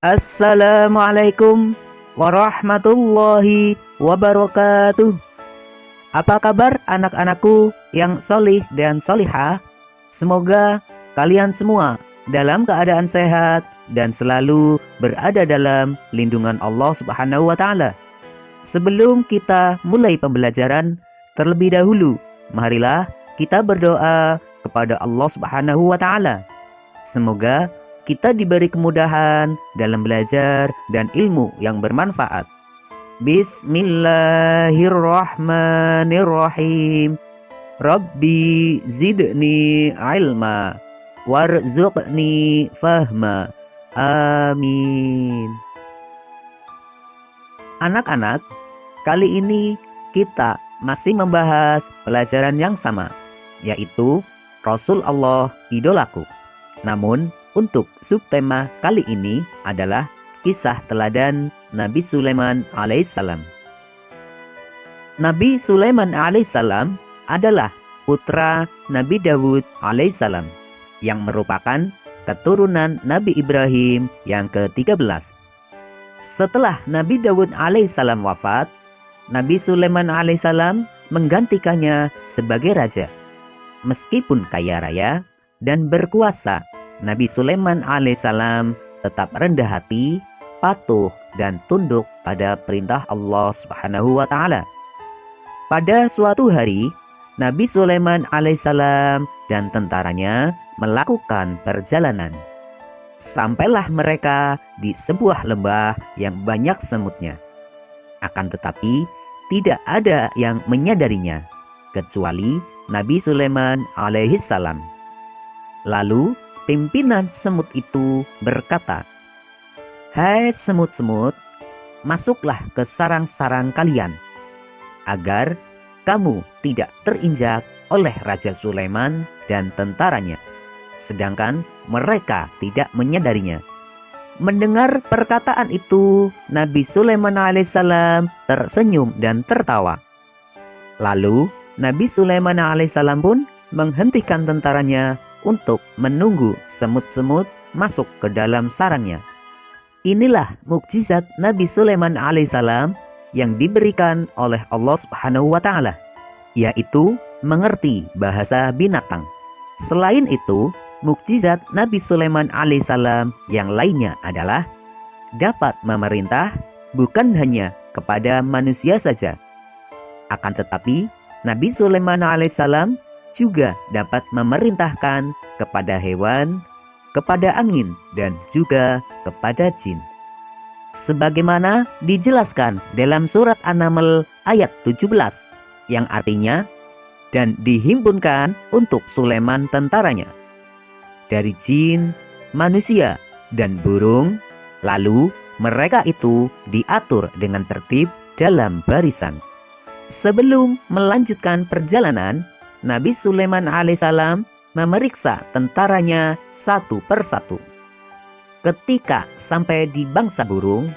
Assalamualaikum warahmatullahi wabarakatuh. Apa kabar anak-anakku yang solih dan solihah? Semoga kalian semua dalam keadaan sehat dan selalu berada dalam lindungan Allah Subhanahu wa Ta'ala. Sebelum kita mulai pembelajaran, terlebih dahulu, marilah kita berdoa kepada Allah Subhanahu wa Ta'ala. Semoga kita diberi kemudahan dalam belajar dan ilmu yang bermanfaat. Bismillahirrahmanirrahim. Rabbi zidni ilma warzuqni fahma. Amin. Anak-anak, kali ini kita masih membahas pelajaran yang sama, yaitu Rasul Allah idolaku. Namun, untuk subtema kali ini adalah kisah teladan Nabi Sulaiman alaihissalam. Nabi Sulaiman alaihissalam adalah putra Nabi Dawud alaihissalam yang merupakan keturunan Nabi Ibrahim yang ke-13. Setelah Nabi Dawud alaihissalam wafat, Nabi Sulaiman alaihissalam menggantikannya sebagai raja. Meskipun kaya raya dan berkuasa, Nabi Sulaiman alaihissalam tetap rendah hati, patuh, dan tunduk pada perintah Allah Subhanahu wa Ta'ala. Pada suatu hari, Nabi Sulaiman alaihissalam dan tentaranya melakukan perjalanan. Sampailah mereka di sebuah lembah yang banyak semutnya. Akan tetapi, tidak ada yang menyadarinya, kecuali Nabi Sulaiman alaihissalam. Lalu, pimpinan semut itu berkata, "Hai semut-semut, masuklah ke sarang-sarang kalian, agar kamu tidak terinjak oleh Raja Sulaiman dan tentaranya, sedangkan mereka tidak menyadarinya." Mendengar perkataan itu, Nabi Sulaiman alaihissalam tersenyum dan tertawa. Lalu, Nabi Sulaiman alaihissalam pun menghentikan tentaranya untuk menunggu semut-semut masuk ke dalam sarangnya. Inilah mukjizat Nabi Sulaiman alaihissalam yang diberikan oleh Allah Subhanahu wa Ta'ala, yaitu mengerti bahasa binatang. Selain itu, mukjizat Nabi Sulaiman alaihissalam yang lainnya adalah dapat memerintah bukan hanya kepada manusia saja, akan tetapi Nabi Sulaiman alaihissalam juga dapat memerintahkan kepada hewan, kepada angin, dan juga kepada jin. Sebagaimana dijelaskan dalam surat An-Naml ayat 17, yang artinya, dan dihimpunkan untuk Sulaiman tentaranya dari jin, manusia, dan burung, lalu mereka itu diatur dengan tertib dalam barisan. Sebelum melanjutkan perjalanan, Nabi Sulaiman alaihissalam memeriksa tentaranya satu persatu. Ketika sampai di bangsa burung,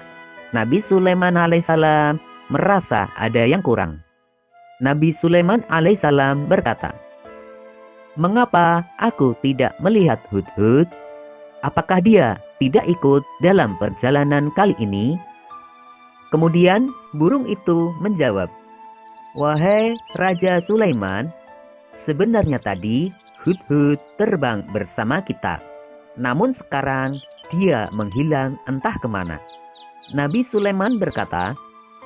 Nabi Sulaiman alaihissalam merasa ada yang kurang. Nabi Sulaiman alaihissalam berkata, "Mengapa aku tidak melihat hudhud? Apakah dia tidak ikut dalam perjalanan kali ini?" Kemudian burung itu menjawab, "Wahai Raja Sulaiman, sebenarnya tadi hudhud terbang bersama kita, namun sekarang dia menghilang entah kemana." Nabi Sulaiman berkata,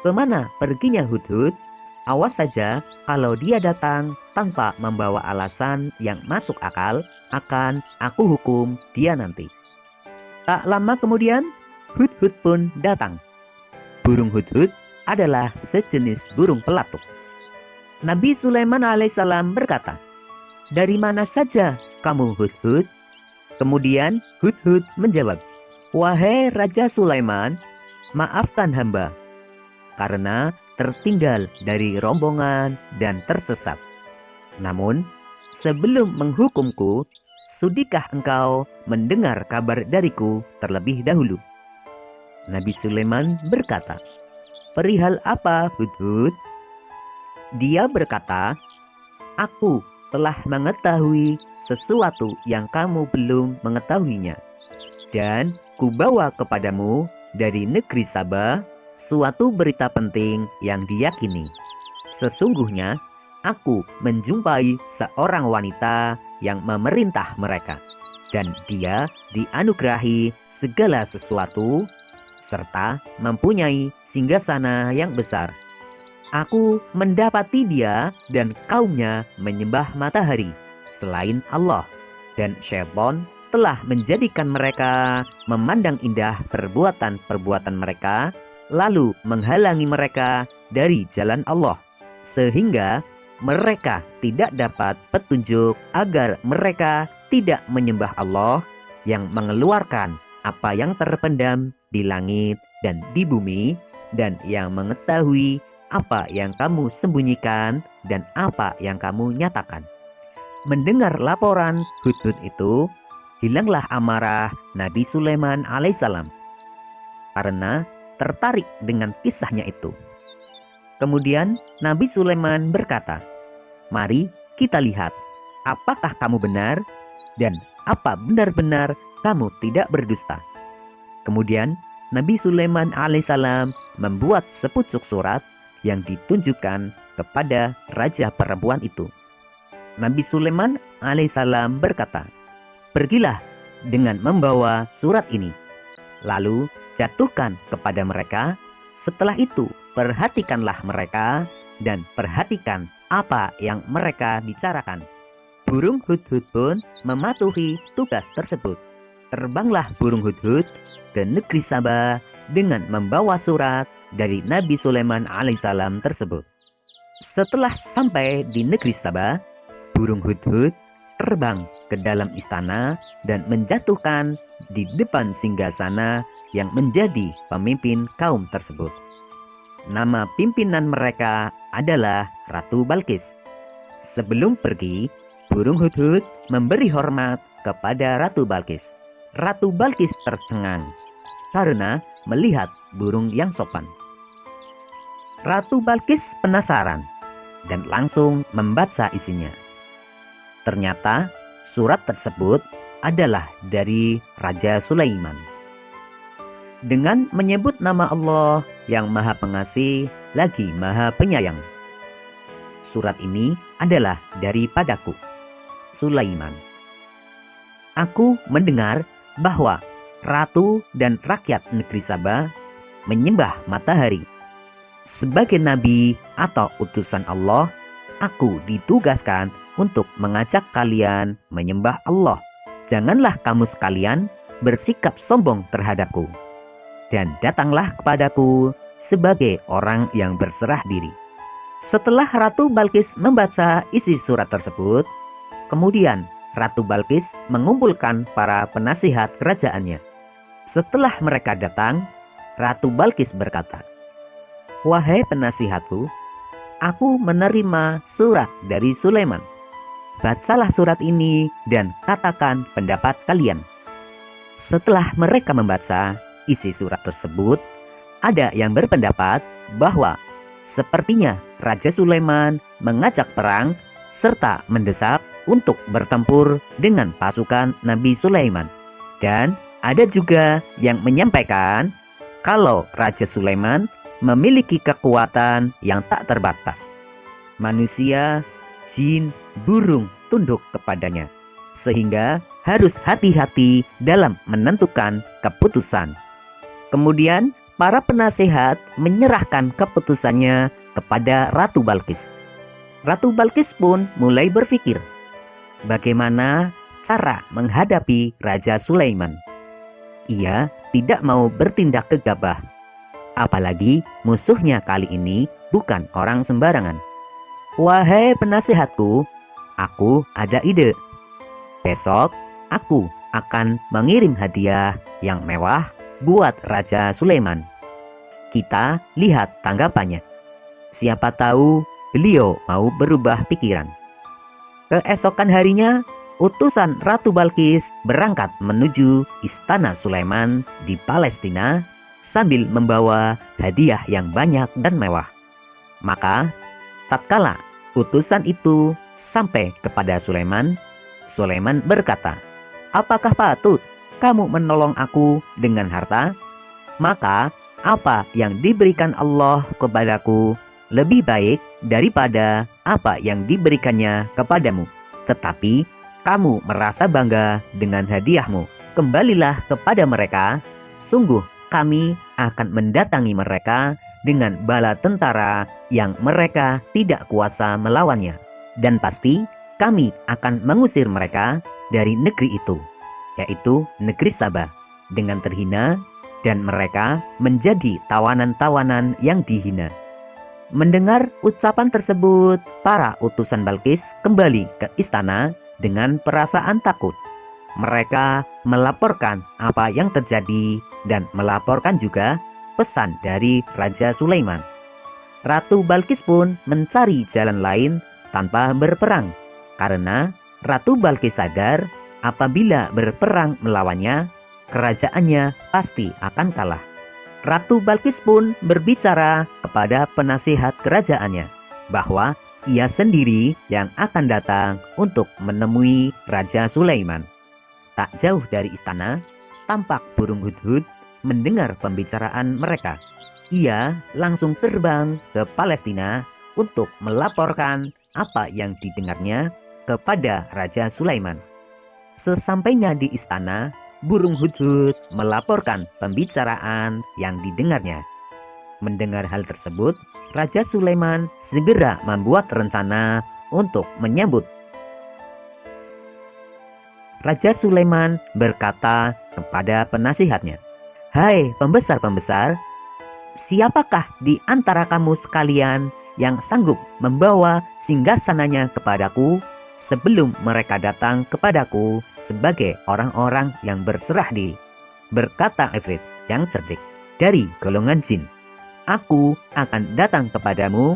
"Kemana perginya hudhud? Awas saja kalau dia datang tanpa membawa alasan yang masuk akal, akan aku hukum dia nanti." Tak lama kemudian, hudhud pun datang. Burung hudhud adalah sejenis burung pelatuk. Nabi Sulaiman alaihissalam berkata, "Dari mana saja kamu hudhud?" Kemudian hudhud menjawab, "Wahai Raja Sulaiman, maafkan hamba karena tertinggal dari rombongan dan tersesat. Namun, sebelum menghukumku, sudikah engkau mendengar kabar dariku terlebih dahulu?" Nabi Sulaiman berkata, "Perihal apa, hudhud?" Dia berkata, "Aku telah mengetahui sesuatu yang kamu belum mengetahuinya. Dan kubawa kepadamu dari negeri Saba suatu berita penting yang diyakini. Sesungguhnya aku menjumpai seorang wanita yang memerintah mereka, dan dia dianugerahi segala sesuatu serta mempunyai singgasana yang besar. Aku mendapati dia dan kaumnya menyembah matahari selain Allah, dan syaitan telah menjadikan mereka memandang indah perbuatan-perbuatan mereka, lalu menghalangi mereka dari jalan Allah, sehingga mereka tidak dapat petunjuk agar mereka tidak menyembah Allah yang mengeluarkan apa yang terpendam di langit dan di bumi, dan yang mengetahui apa yang kamu sembunyikan dan apa yang kamu nyatakan. Mendengar laporan Hudhud itu, hilanglah amarah Nabi Sulaiman alaihissalam karena tertarik dengan kisahnya itu. Kemudian Nabi Sulaiman berkata, "Mari kita lihat apakah kamu benar dan apa benar-benar kamu tidak berdusta." Kemudian Nabi Sulaiman alaihissalam membuat sepucuk surat yang ditunjukkan kepada raja perempuan itu. Nabi Sulaiman alaihissalam berkata, "Pergilah dengan membawa surat ini, lalu jatuhkan kepada mereka. Setelah itu perhatikanlah mereka dan perhatikan apa yang mereka bicarakan." Burung Hudhud pun mematuhi tugas tersebut. Terbanglah burung Hudhud ke negeri Saba dengan membawa surat dari Nabi Sulaiman alaihissalam tersebut. Setelah sampai di negeri Saba, burung Hudhud terbang ke dalam istana dan menjatuhkan di depan singgasana yang menjadi pemimpin kaum tersebut. Nama pimpinan mereka adalah Ratu Balqis. Sebelum pergi, burung Hudhud memberi hormat kepada Ratu Balqis. Ratu Balqis tercengang karena melihat burung yang sopan. Ratu Balqis penasaran dan langsung membaca isinya. Ternyata surat tersebut adalah dari Raja Sulaiman. Dengan menyebut nama Allah yang Maha Pengasih lagi Maha Penyayang. Surat ini adalah daripadaku, Sulaiman. Aku mendengar bahwa ratu dan rakyat negeri Saba menyembah matahari. Sebagai nabi atau utusan Allah, aku ditugaskan untuk mengajak kalian menyembah Allah. Janganlah kamu sekalian bersikap sombong terhadapku, dan datanglah kepadaku sebagai orang yang berserah diri. Setelah Ratu Balqis membaca isi surat tersebut, kemudian Ratu Balqis mengumpulkan para penasihat kerajaannya. Setelah mereka datang, Ratu Balqis berkata, "Wahai penasihatku, aku menerima surat dari Sulaiman. Bacalah surat ini dan katakan pendapat kalian." Setelah mereka membaca isi surat tersebut, ada yang berpendapat bahwa sepertinya Raja Sulaiman mengajak perang serta mendesak untuk bertempur dengan pasukan Nabi Sulaiman. Dan ada juga yang menyampaikan kalau Raja Sulaiman memiliki kekuatan yang tak terbatas. Manusia, jin, burung tunduk kepadanya, sehingga harus hati-hati dalam menentukan keputusan. Kemudian para penasehat menyerahkan keputusannya kepada Ratu Balqis. Ratu Balqis pun mulai berpikir bagaimana cara menghadapi Raja Sulaiman. Ia tidak mau bertindak gegabah, apalagi musuhnya kali ini bukan orang sembarangan. "Wahai penasihatku, aku ada ide. Besok aku akan mengirim hadiah yang mewah buat Raja Sulaiman. Kita lihat tanggapannya. Siapa tahu beliau mau berubah pikiran." Keesokan harinya, utusan Ratu Balqis berangkat menuju istana Sulaiman di Palestina sambil membawa hadiah yang banyak dan mewah. Maka, tatkala utusan itu sampai kepada Sulaiman, Sulaiman berkata, "Apakah patut kamu menolong aku dengan harta, maka apa yang diberikan Allah kepadaku lebih baik daripada apa yang diberikannya kepadamu. Tetapi kamu merasa bangga dengan hadiahmu. Kembalilah kepada mereka, sungguh kami akan mendatangi mereka dengan bala tentara yang mereka tidak kuasa melawannya. Dan pasti kami akan mengusir mereka dari negeri itu, yaitu negeri Sabah, dengan terhina, dan mereka menjadi tawanan-tawanan yang dihina. Mendengar ucapan tersebut, para utusan Balkis kembali ke istana dengan perasaan takut. Mereka melaporkan apa yang terjadi dan melaporkan juga pesan dari Raja Sulaiman. Ratu Balkis pun mencari jalan lain tanpa berperang, karena Ratu Balkis sadar apabila berperang melawannya, kerajaannya pasti akan kalah. Ratu Balkis pun berbicara kepada penasihat kerajaannya bahwa ia sendiri yang akan datang untuk menemui Raja Sulaiman. Tak jauh dari istana, tampak burung hudhud mendengar pembicaraan mereka. Ia langsung terbang ke Palestina untuk melaporkan apa yang didengarnya kepada Raja Sulaiman. Sesampainya di istana, burung hudhud melaporkan pembicaraan yang didengarnya. Mendengar hal tersebut, Raja Sulaiman segera membuat rencana untuk menyambut. Raja Sulaiman berkata kepada penasihatnya, "Hai pembesar-pembesar, siapakah di antara kamu sekalian yang sanggup membawa singgasananya kepadaku sebelum mereka datang kepadaku sebagai orang-orang yang berserah diri?" Berkata Ifrit yang cerdik dari golongan jin, "Aku akan datang kepadamu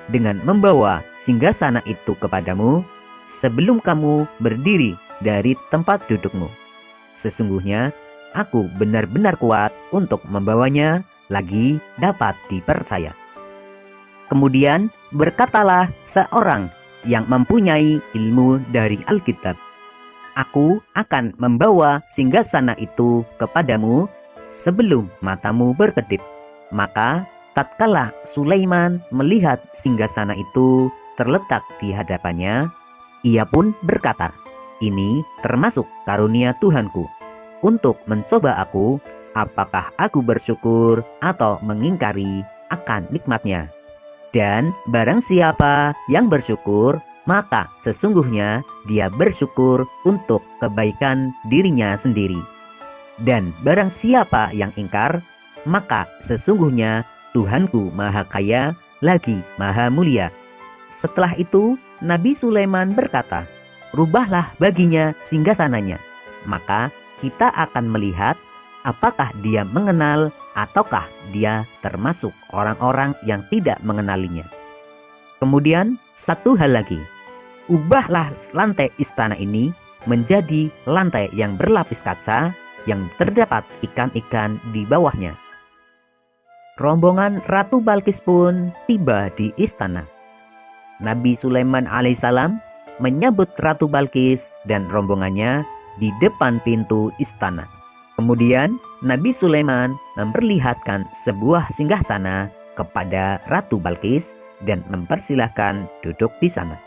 dengan membawa singgasana itu kepadamu sebelum kamu berdiri dari tempat dudukmu. Sesungguhnya aku benar-benar kuat untuk membawanya, lagi dapat dipercaya." Kemudian berkatalah seorang yang mempunyai ilmu dari Alkitab, "Aku akan membawa singgasana itu kepadamu sebelum matamu berkedip." Maka tatkala Sulaiman melihat singgasana itu terletak di hadapannya, ia pun berkata, "Ini termasuk karunia Tuhanku untuk mencoba aku, apakah aku bersyukur atau mengingkari akan nikmatnya. Dan barang siapa yang bersyukur, maka sesungguhnya dia bersyukur untuk kebaikan dirinya sendiri. Dan barang siapa yang ingkar, maka sesungguhnya Tuhanku Maha Kaya lagi Maha Mulia." Setelah itu Nabi Sulaiman berkata, "Rubahlah baginya singgasananya, maka kita akan melihat apakah dia mengenal ataukah dia termasuk orang-orang yang tidak mengenalinya." Kemudian satu hal lagi, ubahlah lantai istana ini menjadi lantai yang berlapis kaca yang terdapat ikan-ikan di bawahnya. Rombongan Ratu Balkis pun tiba di istana. Nabi Sulaiman alaihissalam menyambut Ratu Balkis dan rombongannya di depan pintu istana. Kemudian Nabi Sulaiman memperlihatkan sebuah singgasana kepada Ratu Balkis dan mempersilahkan duduk di sana.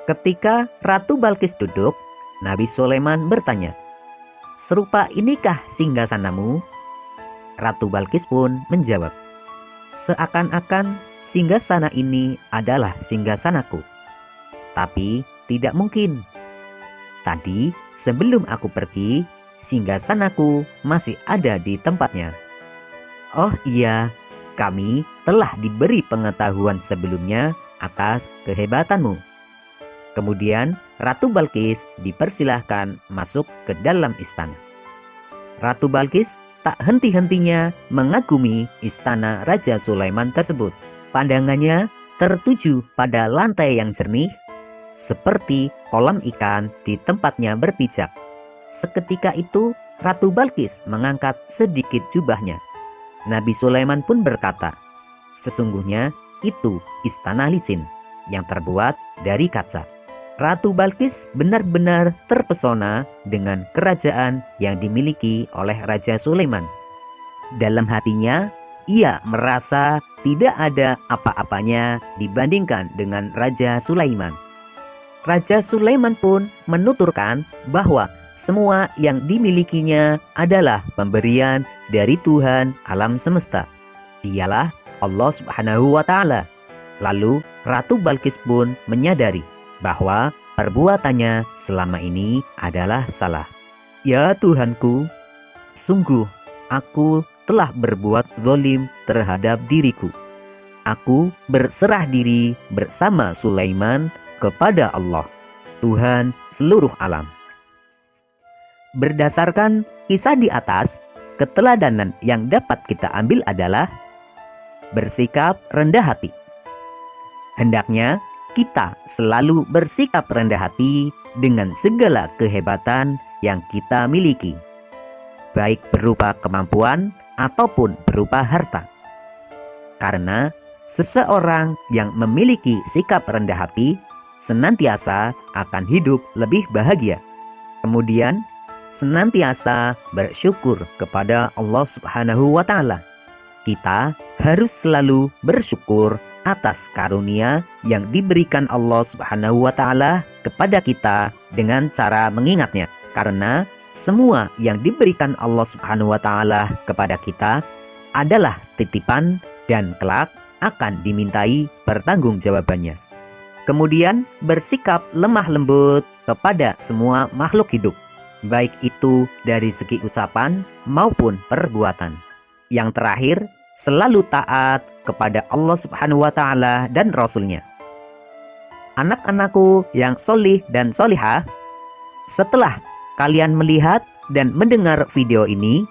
Ketika Ratu Balkis duduk, Nabi Sulaiman bertanya, "Serupa inikah singgasanamu?" Ratu Balkis pun menjawab, "Seakan-akan singgasana ini adalah singgasanaku. Tapi tidak mungkin. Tadi sebelum aku pergi, singgasanaku masih ada di tempatnya." "Oh iya, kami telah diberi pengetahuan sebelumnya atas kehebatanmu." Kemudian Ratu Balkis dipersilahkan masuk ke dalam istana. Ratu Balkis tak henti-hentinya mengagumi istana Raja Sulaiman tersebut. Pandangannya tertuju pada lantai yang jernih, seperti kolam ikan di tempatnya berpijak. Seketika itu Ratu Balkis mengangkat sedikit jubahnya. Nabi Sulaiman pun berkata, "Sesungguhnya itu istana licin yang terbuat dari kaca." Ratu Balkis benar-benar terpesona dengan kerajaan yang dimiliki oleh Raja Sulaiman. Dalam hatinya, ia merasa tidak ada apa-apanya dibandingkan dengan Raja Sulaiman. Raja Sulaiman pun menuturkan bahwa semua yang dimilikinya adalah pemberian dari Tuhan alam semesta. Dialah Allah Subhanahu wa Ta'ala. Lalu Ratu Balkis pun menyadari bahwa perbuatannya selama ini adalah salah. Ya Tuhanku, sungguh aku telah berbuat zalim terhadap diriku. Aku berserah diri bersama Sulaiman kepada Allah, Tuhan seluruh alam. Berdasarkan kisah di atas, keteladanan yang dapat kita ambil adalah bersikap rendah hati. Hendaknya kita selalu bersikap rendah hati dengan segala kehebatan yang kita miliki, baik berupa kemampuan ataupun berupa harta. Karena seseorang yang memiliki sikap rendah hati senantiasa akan hidup lebih bahagia. Kemudian senantiasa bersyukur kepada Allah Subhanahu wa Ta'ala. Kita harus selalu bersyukur atas karunia yang diberikan Allah Subhanahu wa Ta'ala kepada kita dengan cara mengingatnya. Karena semua yang diberikan Allah Subhanahu wa Ta'ala kepada kita adalah titipan dan kelak akan dimintai pertanggungjawabannya. Kemudian bersikap lemah lembut kepada semua makhluk hidup, baik itu dari segi ucapan maupun perbuatan. Yang terakhir, selalu taat kepada Allah Subhanahu wa Ta'ala dan Rasul-Nya. Anak-anakku yang solih dan solihah, setelah kalian melihat dan mendengar video ini,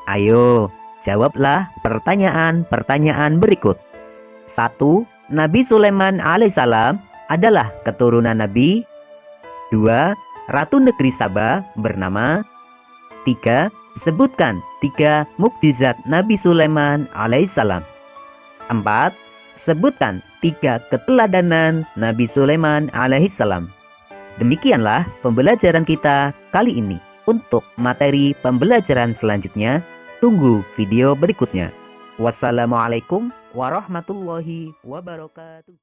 ayo jawablah pertanyaan-pertanyaan berikut. 1. Nabi Sulaiman alaihissalam adalah keturunan Nabi. 2. Ratu negeri Saba bernama. 3. Sebutkan 3 mukjizat Nabi Sulaiman alaihissalam. 4. Sebutkan 3 keteladanan Nabi Sulaiman alaihissalam. Demikianlah pembelajaran kita kali ini. Untuk materi pembelajaran selanjutnya, tunggu video berikutnya. Wassalamualaikum warahmatullahi wabarakatuh.